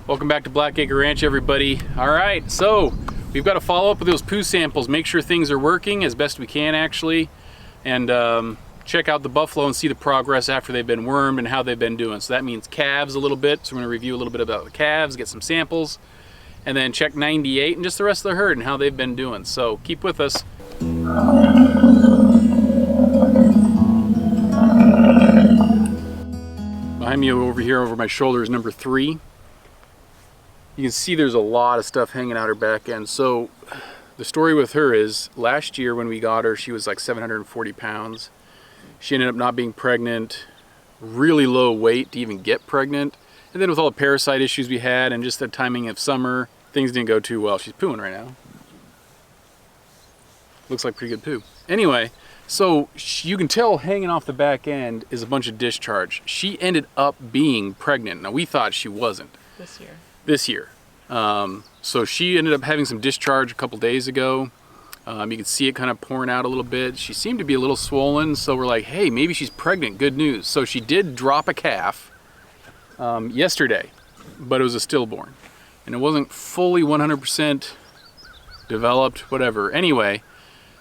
Welcome back to Blackacre Ranch, everybody. All right, so we've got to follow up with those poo samples, make sure things are working as best we can actually, and check out the buffalo and see the progress after they've been wormed and how they've been doing. So that means calves a little bit, so we're gonna review a little bit about the calves, get some samples, and then check 98 and just the rest of the herd and how they've been doing. So keep with us. Behind me over here, over my shoulder, is number 3. You can see there's a lot of stuff hanging out her back end. So the story with her is last year when we got her, she was like 740 pounds. She ended up not being pregnant, really low weight to even get pregnant. And then with all the parasite issues we had and just the timing of summer, things didn't go too well. She's pooing right now. Looks like pretty good poo. Anyway, so you can tell hanging off the back end is a bunch of discharge. She ended up being pregnant. Now we thought she wasn't. This year. So she ended up having some discharge a couple days ago. You can see it kind of pouring out a little bit. She seemed to be a little swollen, so we're like, hey, maybe she's pregnant, good news. So she did drop a calf yesterday, but it was a stillborn. And it wasn't fully 100% developed, whatever. Anyway,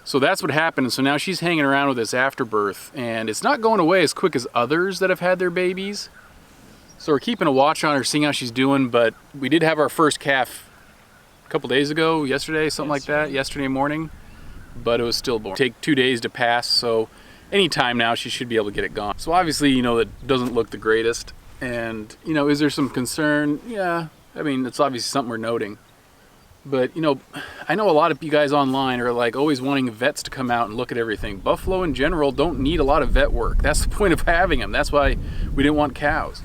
so that's what happened. So now she's hanging around with this afterbirth, and it's not going away as quick as others that have had their babies. So we're keeping a watch on her, seeing how she's doing, but we did have our first calf a couple days ago, yesterday, something like that, yesterday morning, but it was stillborn. Take 2 days to pass, so anytime now she should be able to get it gone. So obviously, you know, it doesn't look the greatest, and, you know, is there some concern? Yeah, I mean, it's obviously something we're noting. But, you know, I know a lot of you guys online are like always wanting vets to come out and look at everything. Buffalo in general don't need a lot of vet work. That's the point of having them. That's why we didn't want cows.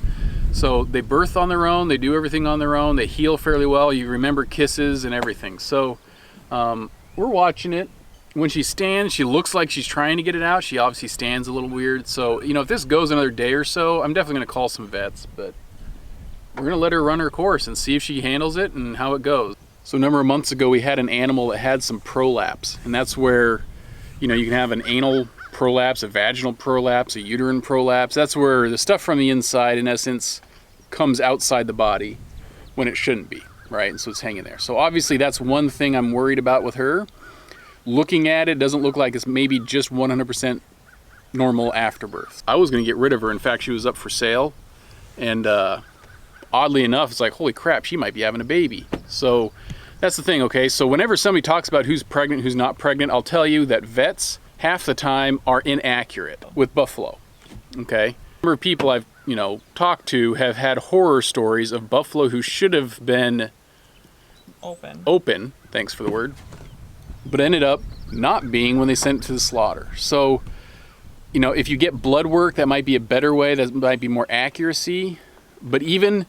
So they birth on their own, they do everything on their own, they heal fairly well, you remember kisses and everything. So we're watching it. When she stands, she looks like she's trying to get it out. She obviously stands a little weird. So, you know, if this goes another day or so, I'm definitely gonna call some vets, but we're gonna let her run her course and see if she handles it and how it goes. So a number of months ago, we had an animal that had some prolapse, and that's where, you know, you can have an anal prolapse, a vaginal prolapse, a uterine prolapse. That's where the stuff from the inside, in essence, comes outside the body when it shouldn't be, right? And so it's hanging there. So obviously that's one thing I'm worried about with her. Looking at it, doesn't look like it's maybe just 100% normal afterbirth. I was gonna get rid of her. In fact, she was up for sale. And oddly enough, it's like, holy crap, she might be having a baby. So that's the thing, okay? So whenever somebody talks about who's pregnant, who's not pregnant, I'll tell you that vets half the time are inaccurate with buffalo, okay? A number of people I've, you know, talked to have had horror stories of buffalo who should have been open, thanks for the word, but ended up not being when they sent it to the slaughter. So, you know, if you get blood work, that might be a better way, that might be more accuracy, but even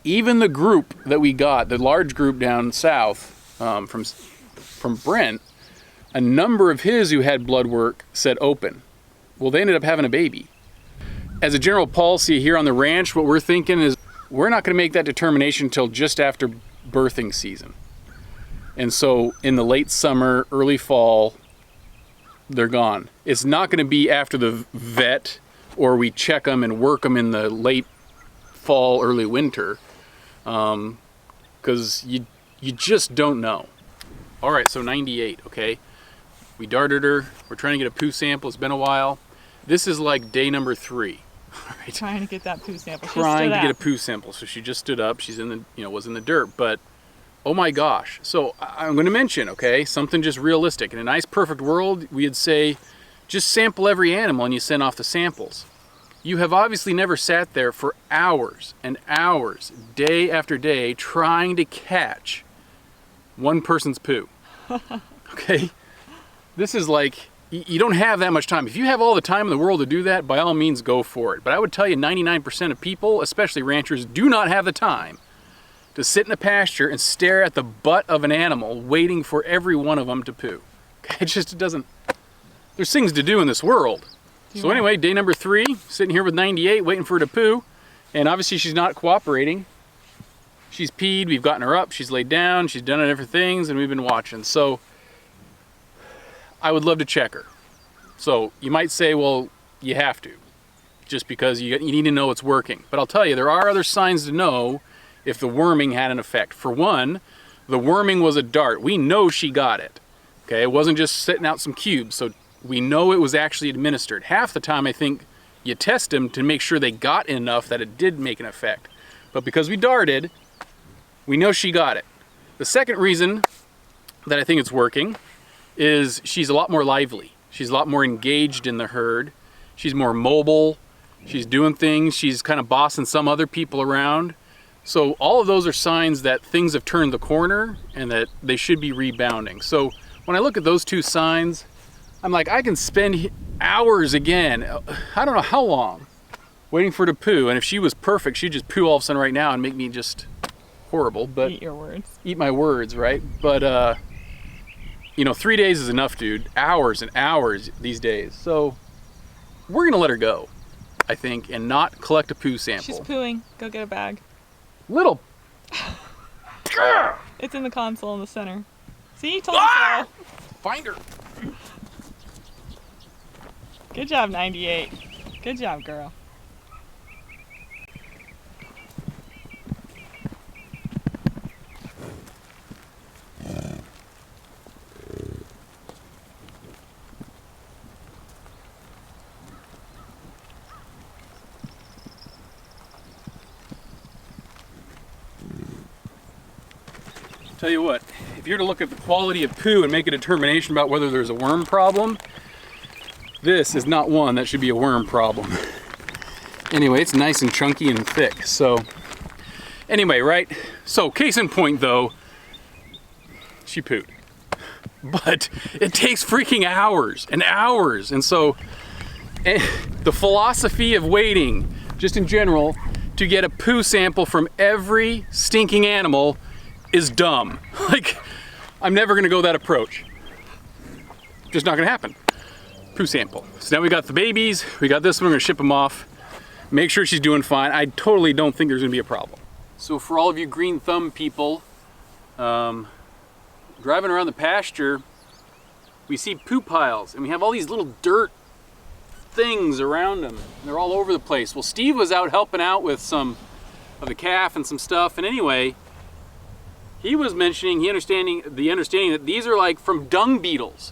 the group that we got, the large group down south from Brent, a number of his who had blood work said open. Well, they ended up having a baby. As a general policy here on the ranch, what we're thinking is we're not going to make that determination until just after birthing season. And so in the late summer, early fall, they're gone. It's not going to be after the vet or we check them and work them in the late fall, early winter, because you just don't know. All right, so 98, okay? We darted her. We're trying to get a poo sample. It's been a while. This is like day number 3. Right? Trying to get that poo sample. Trying to get a poo sample. So she just stood up. She's in the, you know, was in the dirt. But oh my gosh. So I'm going to mention, okay, something just realistic. In a nice, perfect world, we'd say just sample every animal and you send off the samples. You have obviously never sat there for hours and hours, day after day, trying to catch one person's poo. Okay? This is like, you don't have that much time. If you have all the time in the world to do that, by all means, go for it. But I would tell you 99% of people, especially ranchers, do not have the time to sit in a pasture and stare at the butt of an animal waiting for every one of them to poo. Okay? It doesn't, there's things to do in this world. So anyway, day number 3, sitting here with 98, waiting for her to poo. And obviously she's not cooperating. She's peed, we've gotten her up, she's laid down, she's done different things, and we've been watching. So I would love to check her. So you might say, well, you have to, just because you need to know it's working. But I'll tell you, there are other signs to know if the worming had an effect. For one, the worming was a dart. We know she got it. Okay, it wasn't just sitting out some cubes, so we know it was actually administered. Half the time I think you test them to make sure they got enough that it did make an effect. But because we darted, we know she got it. The second reason that I think it's working is she's a lot more lively. She's a lot more engaged in the herd. She's more mobile. She's doing things. She's kind of bossing some other people around. So all of those are signs that things have turned the corner and that they should be rebounding. So when I look at those two signs, I'm like, I can spend hours again, I don't know how long, waiting for her to poo. And if she was perfect, she'd just poo all of a sudden right now and make me just horrible. But eat your words. Eat my words, right? But you know, 3 days is enough, dude. Hours and hours these days. So we're gonna let her go, I think, and not collect a poo sample. She's pooing. Go get a bag. Little. It's in the console in the center. See, you told me so. Find her. Good job, 98. Good job, girl. Tell you what, if you're to look at the quality of poo and make a determination about whether there's a worm problem, this is not one that should be a worm problem. Anyway, it's nice and chunky and thick. So anyway, right? So case in point though, she pooed. But it takes freaking hours and hours. And so the philosophy of waiting, just in general, to get a poo sample from every stinking animal is dumb. Like, I'm never gonna go that approach. Just not gonna happen. Poo sample. So now we got the babies, we got this one, we're gonna ship them off. Make sure she's doing fine. I totally don't think there's gonna be a problem. So for all of you green thumb people, driving around the pasture, we see poo piles and we have all these little dirt things around them. They're all over the place. Well, Steve was out helping out with some of the calf and some stuff, and anyway, he was mentioning, the understanding that these are like from dung beetles.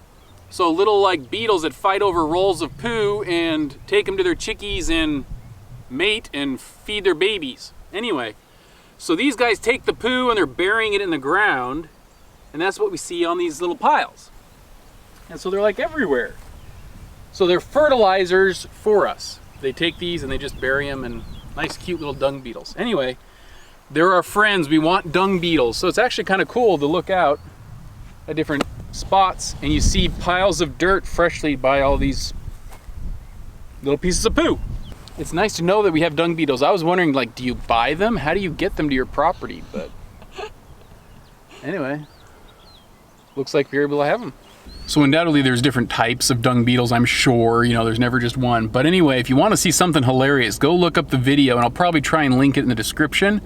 So little like beetles that fight over rolls of poo and take them to their chickies and mate and feed their babies. Anyway, so these guys take the poo and they're burying it in the ground, and that's what we see on these little piles. And so they're like everywhere. So they're fertilizers for us. They take these and they just bury them in nice cute little dung beetles. Anyway, they're our friends. We want dung beetles. So it's actually kind of cool to look out at different spots and you see piles of dirt freshly by all these little pieces of poo. It's nice to know that we have dung beetles. I was wondering, like, do you buy them? How do you get them to your property? But anyway, looks like we're able to have them. So undoubtedly there's different types of dung beetles, I'm sure. You know, there's never just one. But anyway, if you want to see something hilarious, go look up the video, and I'll probably try and link it in the description.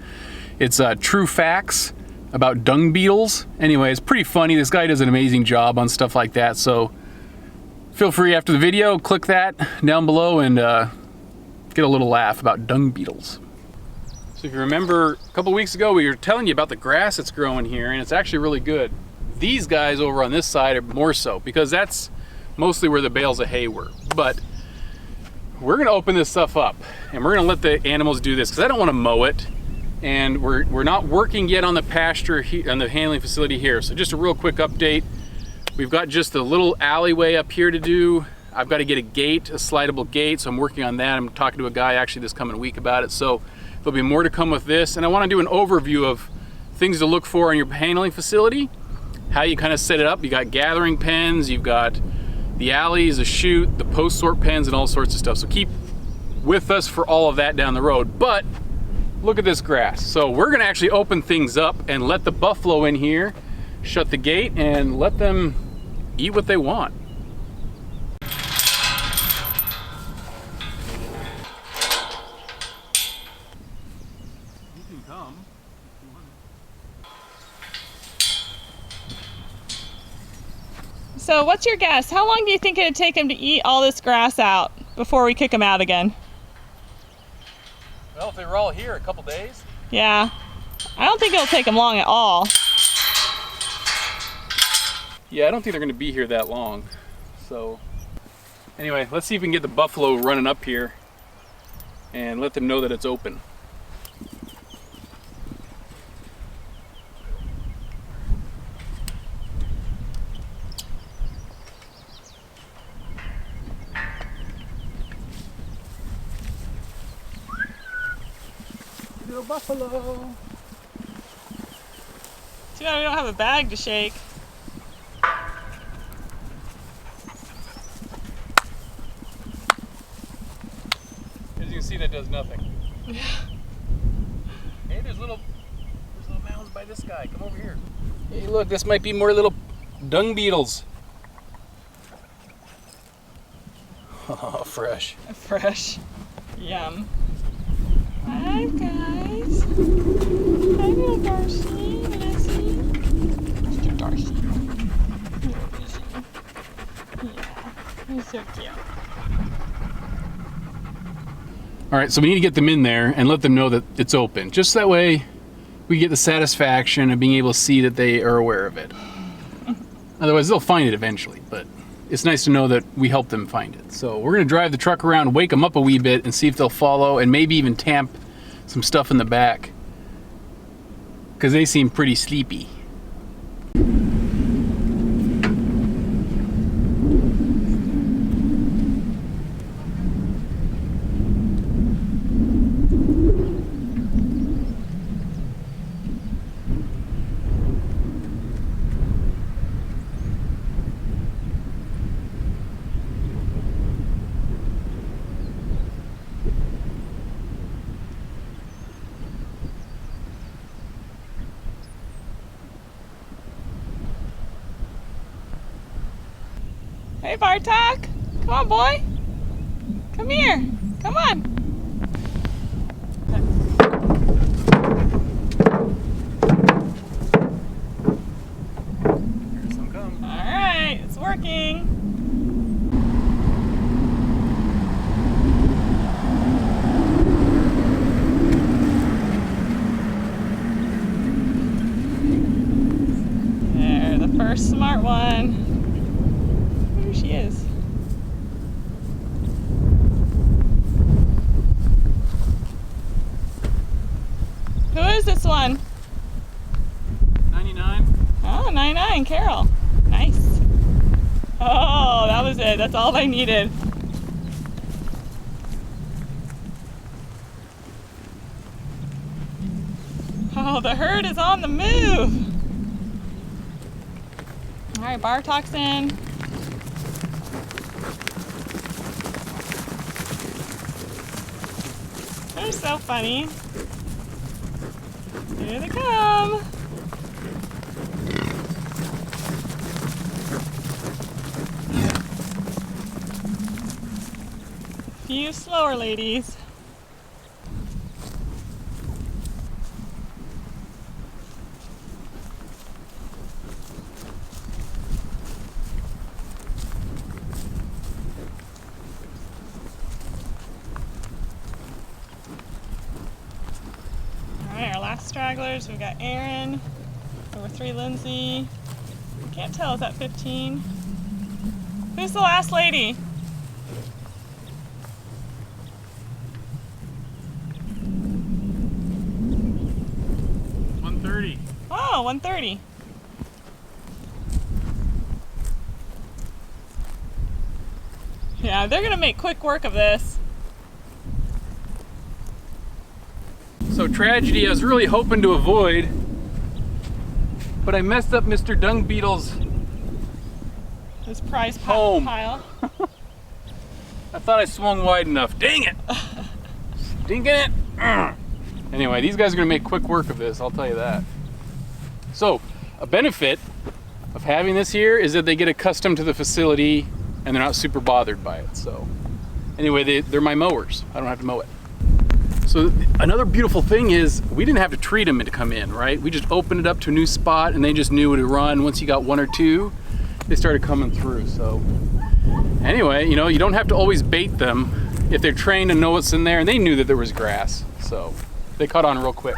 It's true facts about dung beetles. Anyway, it's pretty funny. This guy does an amazing job on stuff like that. So feel free after the video, click that down below and get a little laugh about dung beetles. So if you remember, a couple weeks ago we were telling you about the grass that's growing here, and it's actually really good. These guys over on this side are more so, because that's mostly where the bales of hay were. But we're gonna open this stuff up and we're gonna let the animals do this because I don't want to mow it, and we're not working yet on the pasture on the handling facility here. So just a real quick update. We've got just a little alleyway up here to do. I've got to get a gate, a slidable gate, so I'm working on that. I'm talking to a guy actually this coming week about it. So there'll be more to come with this, and I want to do an overview of things to look for in your handling facility, how you kind of set it up. You got gathering pens, you've got the alleys, the chute, the post sort pens, and all sorts of stuff. So keep with us for all of that down the road. But look at this grass. So we're gonna actually open things up and let the buffalo in here, shut the gate, and let them eat what they want. You can come. So what's your guess? How long do you think it'd take them to eat all this grass out before we kick them out again? Well, if they were all here, a couple days. Yeah. I don't think it'll take them long at all. Yeah, I don't think they're going to be here that long. So anyway, let's see if we can get the buffalo running up here and let them know that it's open. Little buffalo. Too bad we don't have a bag to shake. As you can see, that does nothing. Hey, there's little mounds by this guy. Come over here. Hey, look, this might be more little dung beetles. Oh, fresh. Fresh. Yum. Hi, guys. Hi, little Darcy. Missy. Mr. Darcy. Yeah, he's so cute. All right, so we need to get them in there and let them know that it's open. Just that way we get the satisfaction of being able to see that they are aware of it. Otherwise, they'll find it eventually, but it's nice to know that we help them find it. So we're gonna drive the truck around, wake them up a wee bit and see if they'll follow, and maybe even tamp some stuff in the back, because they seem pretty sleepy. Hey, Bartok. Come on, boy. Come here. Come on. Here some come. All right, it's working. There, the first smart one. There she is. Who is this one? 99. Oh, 99, Carol. Nice. Oh, that was it. That's all I needed. Oh, the herd is on the move. All right, Bartok's in. They're so funny. Here they come. Few slower ladies. Our last stragglers, we've got Aaron, number 3 Lindsay. I can't tell, is that 15? Who's the last lady? Oh, 130. Yeah, they're gonna make quick work of this. So tragedy I was really hoping to avoid, but I messed up Mr. Dung Beetle's This prize home pile. I thought I swung wide enough. Dang it! Stinking it! Anyway, these guys are gonna make quick work of this, I'll tell you that. So, a benefit of having this here is that they get accustomed to the facility and they're not super bothered by it. So, anyway, they're my mowers. I don't have to mow it. So, another beautiful thing is we didn't have to treat them to come in, right? We just opened it up to a new spot and they just knew to run. Once you got 1 or 2, they started coming through. So, anyway, you know, you don't have to always bait them if they're trained and know what's in there, and they knew that there was grass. So, they caught on real quick.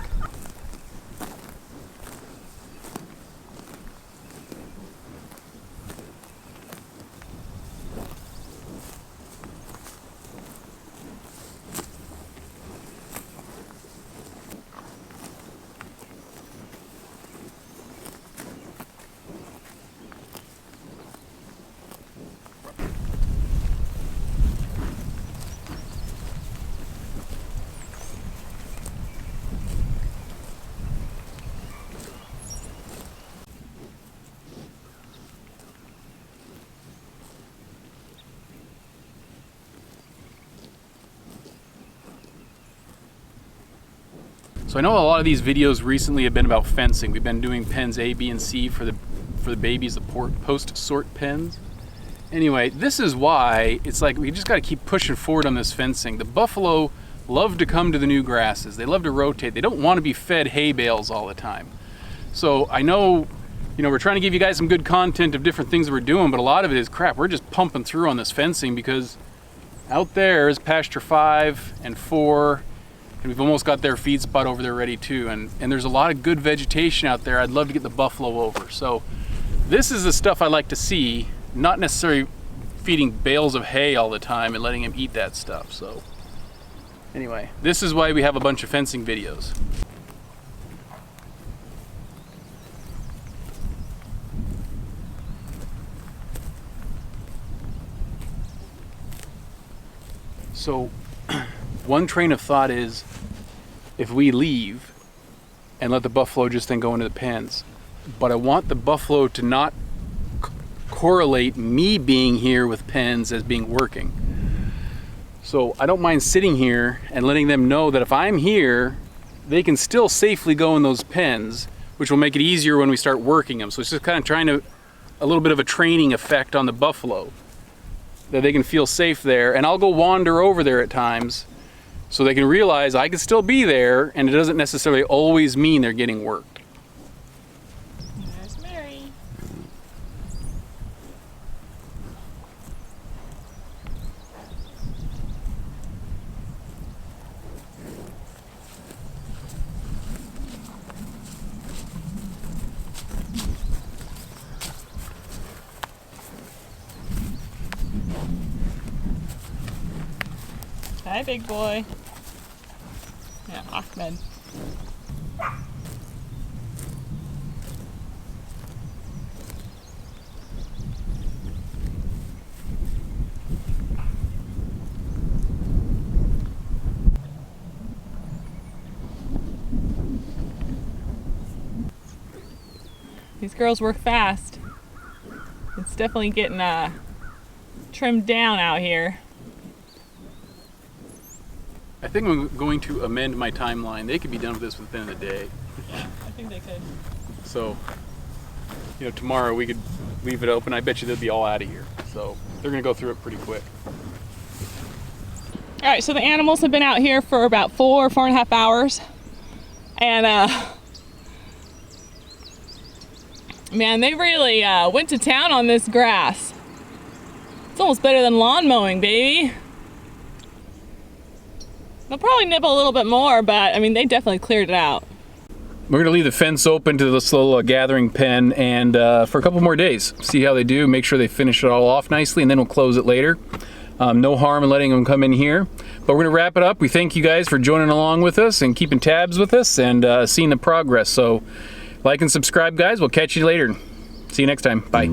So I know a lot of these videos recently have been about fencing. We've been doing pens A, B, and C for the babies, the post-sort pens. Anyway, this is why it's like we just got to keep pushing forward on this fencing. The buffalo love to come to the new grasses. They love to rotate. They don't want to be fed hay bales all the time. So I know, you know, we're trying to give you guys some good content of different things we're doing, but a lot of it is crap. We're just pumping through on this fencing because out there is pasture 5 and 4, and we've almost got their feed spot over there ready too. And there's a lot of good vegetation out there. I'd love to get the buffalo over. So this is the stuff I like to see, not necessarily feeding bales of hay all the time and letting him eat that stuff. So anyway, this is why we have a bunch of fencing videos. So one train of thought is if we leave and let the buffalo just then go into the pens, but I want the buffalo to not correlate me being here with pens as being working. So I don't mind sitting here and letting them know that if I'm here, they can still safely go in those pens, which will make it easier when we start working them. So it's just kind of trying to, a little bit of a training effect on the buffalo, that they can feel safe there. And I'll go wander over there at times so they can realize I can still be there, and it doesn't necessarily always mean they're getting worked. There's Mary. Hi, big boy. Yeah, Ahmed. These girls work fast. It's definitely getting trimmed down out here. I think I'm going to amend my timeline. They could be done with this within a day. Yeah, I think they could. So, you know, tomorrow we could leave it open. I bet you they'll be all out of here. So they're gonna go through it pretty quick. All right, so the animals have been out here for about 4.5 hours. And man, they really went to town on this grass. It's almost better than lawn mowing, baby. They'll probably nibble a little bit more, but I mean, they definitely cleared it out. We're gonna leave the fence open to this little gathering pen and for a couple more days, see how they do, make sure they finish it all off nicely, and then we'll close it later. No harm in letting them come in here, but we're gonna wrap it up. We thank you guys for joining along with us and keeping tabs with us and seeing the progress. So like and subscribe, guys. We'll catch you later. See you next time. Bye.